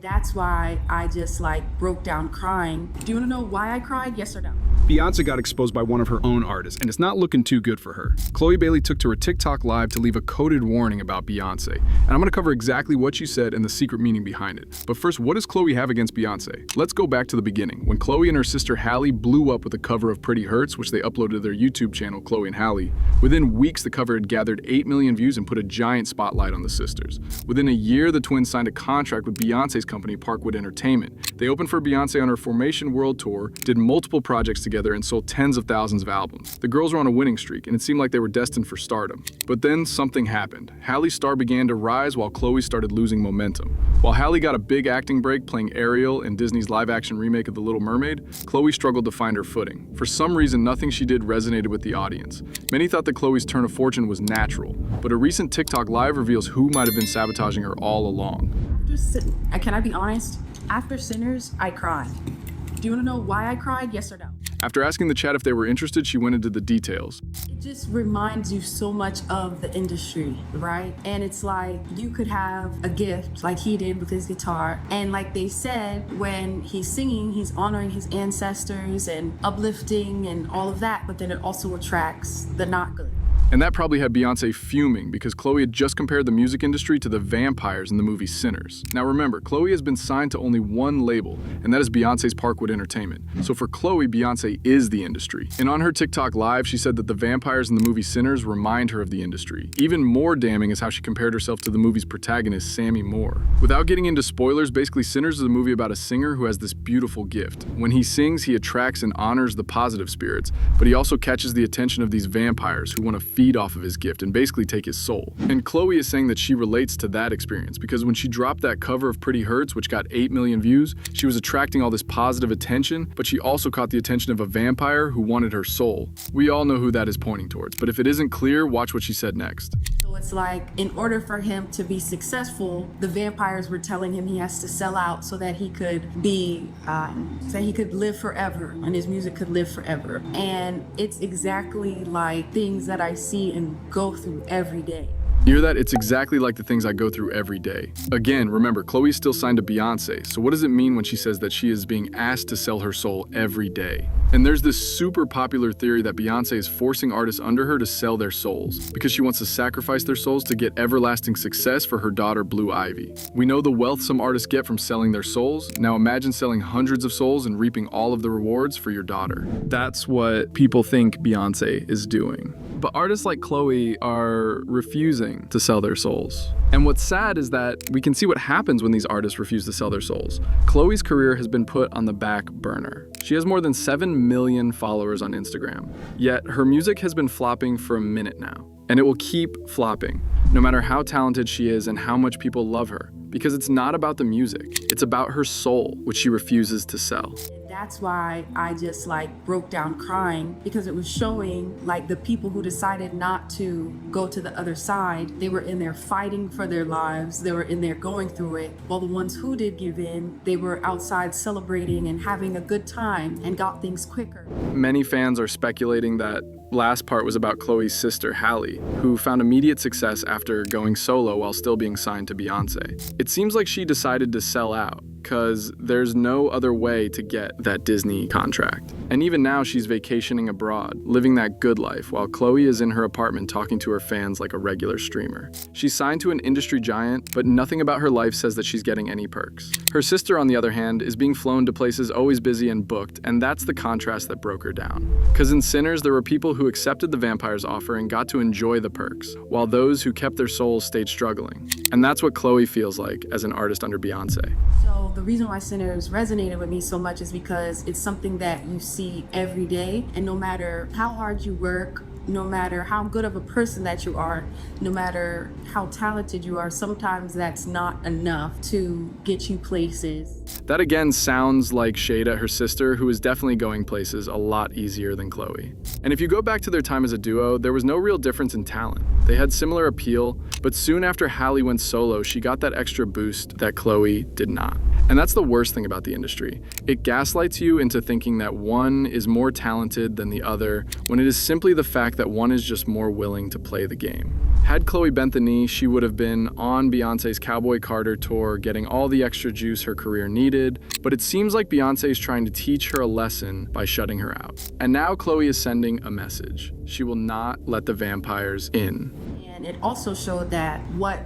That's why I just like broke down crying. Do you want to know why I cried? Yes or no? Beyonce got exposed by one of her own artists, and it's not looking too good for her. Chloe Bailey took to her TikTok live to leave a coded warning about Beyonce, and I'm gonna cover exactly what she said and the secret meaning behind it. But first, what does Chloe have against Beyonce? Let's go back to the beginning, when Chloe and her sister Halle blew up with a cover of Pretty Hurts, which they uploaded to their YouTube channel, Chloe and Halle. Within weeks, the cover had gathered 8 million views and put a giant spotlight on the sisters. Within a year, the twins signed a contract with Beyonce's company, Parkwood Entertainment. They opened for Beyonce on her Formation World Tour, did multiple projects together, and sold tens of thousands of albums. The girls were on a winning streak, and it seemed like they were destined for stardom. But then something happened. Halle's star began to rise while Chloe started losing momentum. While Halle got a big acting break playing Ariel in Disney's live-action remake of The Little Mermaid, Chloe struggled to find her footing. For some reason, nothing she did resonated with the audience. Many thought that Chloe's turn of fortune was natural, but a recent TikTok live reveals who might have been sabotaging her all along. Can I be honest? After Sinners, I cried. Do you want to know why I cried? Yes or no? After asking the chat if they were interested, she went into the details. It just reminds you so much of the industry, right? And it's like you could have a gift like he did with his guitar. And like they said, when he's singing, he's honoring his ancestors and uplifting and all of that. But then it also attracts the not good. And that probably had Beyonce fuming because Chloe had just compared the music industry to the vampires in the movie Sinners. Now remember, Chloe has been signed to only one label, and that is Beyonce's Parkwood Entertainment. So for Chloe, Beyonce is the industry. And on her TikTok live, she said that the vampires in the movie Sinners remind her of the industry. Even more damning is how she compared herself to the movie's protagonist, Sammy Moore. Without getting into spoilers, basically Sinners is a movie about a singer who has this beautiful gift. When he sings, he attracts and honors the positive spirits, but he also catches the attention of these vampires who want to feed off of his gift and basically take his soul. And Chloe is saying that she relates to that experience because when she dropped that cover of Pretty Hurts, which got 8 million views, she was attracting all this positive attention, but she also caught the attention of a vampire who wanted her soul. We all know who that is pointing towards, but if it isn't clear, watch what she said next. So it's like, in order for him to be successful, the vampires were telling him he has to sell out so that he could be, so he could live forever and his music could live forever. And it's exactly like things that I see and go through every day. You hear that? It's exactly like the things I go through every day. Again, remember, Chloe's still signed to Beyonce, so what does it mean when she says that she is being asked to sell her soul every day? And there's this super popular theory that Beyonce is forcing artists under her to sell their souls because she wants to sacrifice their souls to get everlasting success for her daughter, Blue Ivy. We know the wealth some artists get from selling their souls. Now imagine selling hundreds of souls and reaping all of the rewards for your daughter. That's what people think Beyonce is doing. But artists like Chloe are refusing to sell their souls. And what's sad is that we can see what happens when these artists refuse to sell their souls. Chloe's career has been put on the back burner. She has more than 7 million followers on Instagram, yet her music has been flopping for a minute now. And it will keep flopping, no matter how talented she is and how much people love her, because it's not about the music, it's about her soul, which she refuses to sell. That's why I just like broke down crying, because it was showing like the people who decided not to go to the other side, they were in there fighting for their lives, they were in there going through it, while the ones who did give in, they were outside celebrating and having a good time and got things quicker. Many fans are speculating that last part was about Chloe's sister Halle, who found immediate success after going solo while still being signed to Beyonce. It seems like she decided to sell out, because there's no other way to get that Disney contract. And even now she's vacationing abroad, living that good life, while Chloe is in her apartment talking to her fans like a regular streamer. She's signed to an industry giant, but nothing about her life says that she's getting any perks. Her sister, on the other hand, is being flown to places always busy and booked, and that's the contrast that broke her down. Because in Sinners, there were people who accepted the vampire's offer and got to enjoy the perks, while those who kept their souls stayed struggling. And that's what Chloe feels like as an artist under Beyonce. So the reason why Sinners resonated with me so much is because it's something that you see every day, and no matter how hard you work, no matter how good of a person that you are, no matter how talented you are, sometimes that's not enough to get you places. That again sounds like shade at her sister, who is definitely going places a lot easier than Chloe. And if you go back to their time as a duo, there was no real difference in talent. They had similar appeal, but soon after Halle went solo, she got that extra boost that Chloe did not. And that's the worst thing about the industry. It gaslights you into thinking that one is more talented than the other, when it is simply the fact that one is just more willing to play the game. Had Chloe bent the knee, she would have been on Beyonce's Cowboy Carter tour, getting all the extra juice her career needed, but it seems like Beyonce is trying to teach her a lesson by shutting her out. And now Chloe is sending a message. She will not let the vampires in. And it also showed that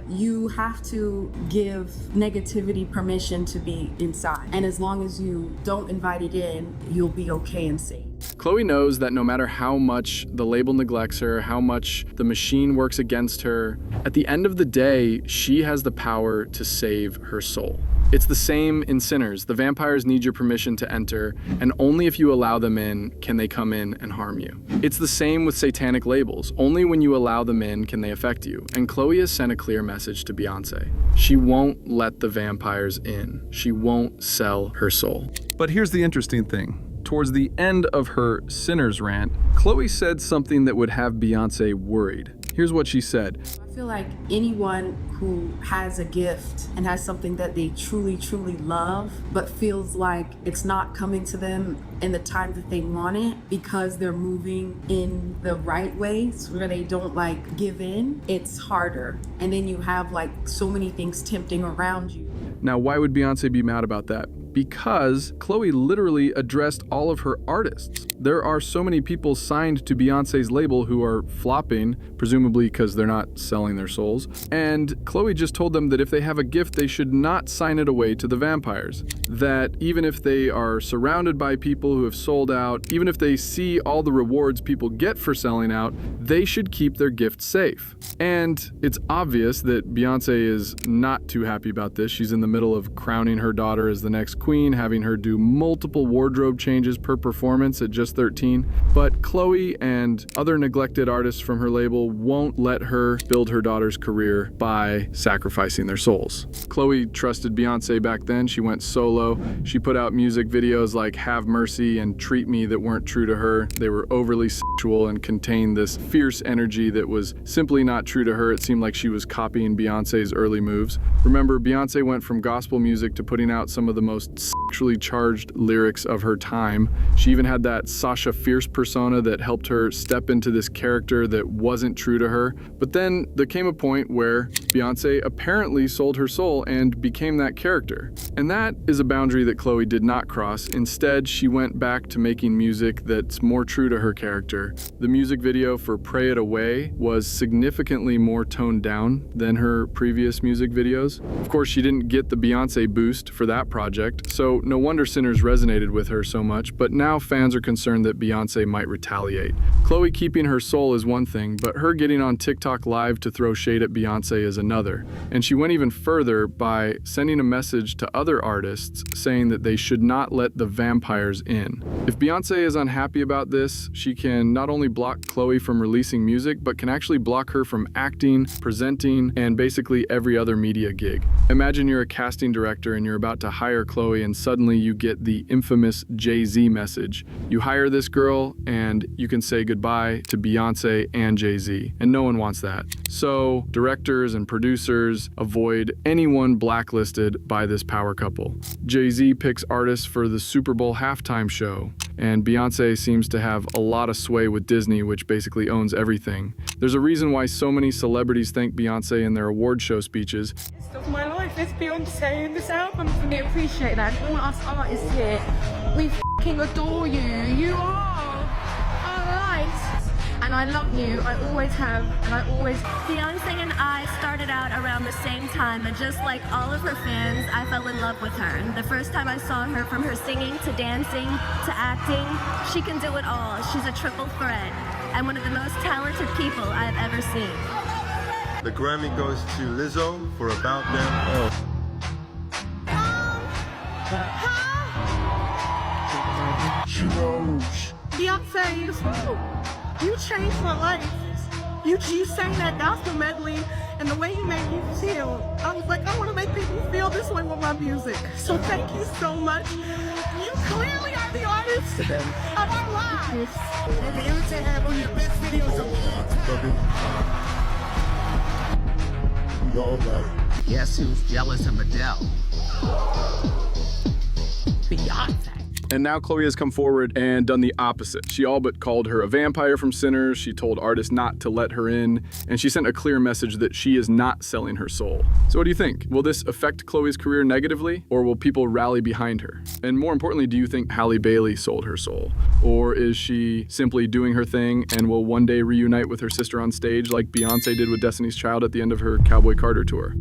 you have to give negativity permission to be inside. And as long as you don't invite it in, you'll be okay and safe. Chloe knows that no matter how much the label neglects her, how much the machine works against her, at the end of the day, she has the power to save her soul. It's the same in Sinners. The vampires need your permission to enter, and only if you allow them in can they come in and harm you. It's the same with satanic labels. Only when you allow them in can they affect you. And Chloe has sent a clear message to Beyonce. She won't let the vampires in. She won't sell her soul. But here's the interesting thing. Towards the end of her Sinners rant, Chloe said something that would have Beyonce worried. Here's what she said. I feel like anyone who has a gift and has something that they truly, truly love, but feels like it's not coming to them in the time that they want it because they're moving in the right ways where they don't give in, it's harder. And then you have so many things tempting around you. Now, why would Beyonce be mad about that? Because Chloe literally addressed all of her artists. There are so many people signed to Beyonce's label who are flopping, presumably because they're not selling their souls. And Chloe just told them that if they have a gift, they should not sign it away to the vampires. That even if they are surrounded by people who have sold out, even if they see all the rewards people get for selling out, they should keep their gift safe. And it's obvious that Beyonce is not too happy about this. She's in the middle of crowning her daughter as the next queen, having her do multiple wardrobe changes per performance at just 13. But Chloe and other neglected artists from her label won't let her build her daughter's career by sacrificing their souls. Chloe trusted Beyonce back then. She went solo. She put out music videos like Have Mercy and Treat Me that weren't true to her. They were overly sexual and contained this fierce energy that was simply not true to her. It seemed like she was copying Beyonce's early moves. Remember, Beyonce went from gospel music to putting out some of the most sexually charged lyrics of her time. She even had that Sasha Fierce persona that helped her step into this character that wasn't true to her. But then there came a point where Beyonce apparently sold her soul and became that character. And that is a boundary that Chloe did not cross. Instead, she went back to making music that's more true to her character. The music video for Pray It Away was significantly more toned down than her previous music videos. Of course, she didn't get the Beyonce boost for that project, so no wonder Sinners resonated with her so much, but now fans are concerned that Beyonce might retaliate. Chloe keeping her soul is one thing, but her getting on TikTok Live to throw shade at Beyonce is another. And she went even further by sending a message to other artists saying that they should not let the vampires in. If Beyonce is unhappy about this, she can not only block Chloe from releasing music, but can actually block her from acting, presenting, and basically every other media gig. Imagine you're a casting director and you're about to hire Chloe and suddenly you get the infamous Jay-Z message. You hire this girl and you can say goodbye to Beyonce and Jay-Z, and no one wants that. So directors and producers avoid anyone blacklisted by this power couple. Jay-Z picks artists for the Super Bowl halftime show, and Beyonce seems to have a lot of sway with Disney, which basically owns everything. There's a reason why so many celebrities thank Beyonce in their award show speeches. Of my life, it's Beyonce in this album for me. Appreciate that. All us artists here, we f***ing adore you. You are our light, and I love you. I always have, and I always. Beyonce and I started out around the same time, and just like all of her fans, I fell in love with her. The first time I saw her, from her singing to dancing to acting, she can do it all. She's a triple threat, and one of the most talented people I've ever seen. The Grammy goes to Lizzo for About Them. Beyonce, you changed my life. You sang that gospel medley, and the way you made me feel, I was like, I want to make people feel this way with my music. So thank you so much. You clearly are the artist of our lives. And Beyonce had one of the best videos of Guess who's jealous of Adele? And now Chloe has come forward and done the opposite. She all but called her a vampire from Sinners, she told artists not to let her in, and she sent a clear message that she is not selling her soul. So what do you think? Will this affect Chloe's career negatively, or will people rally behind her? And more importantly, do you think Halle Bailey sold her soul? Or is she simply doing her thing and will one day reunite with her sister on stage like Beyonce did with Destiny's Child at the end of her Cowboy Carter tour?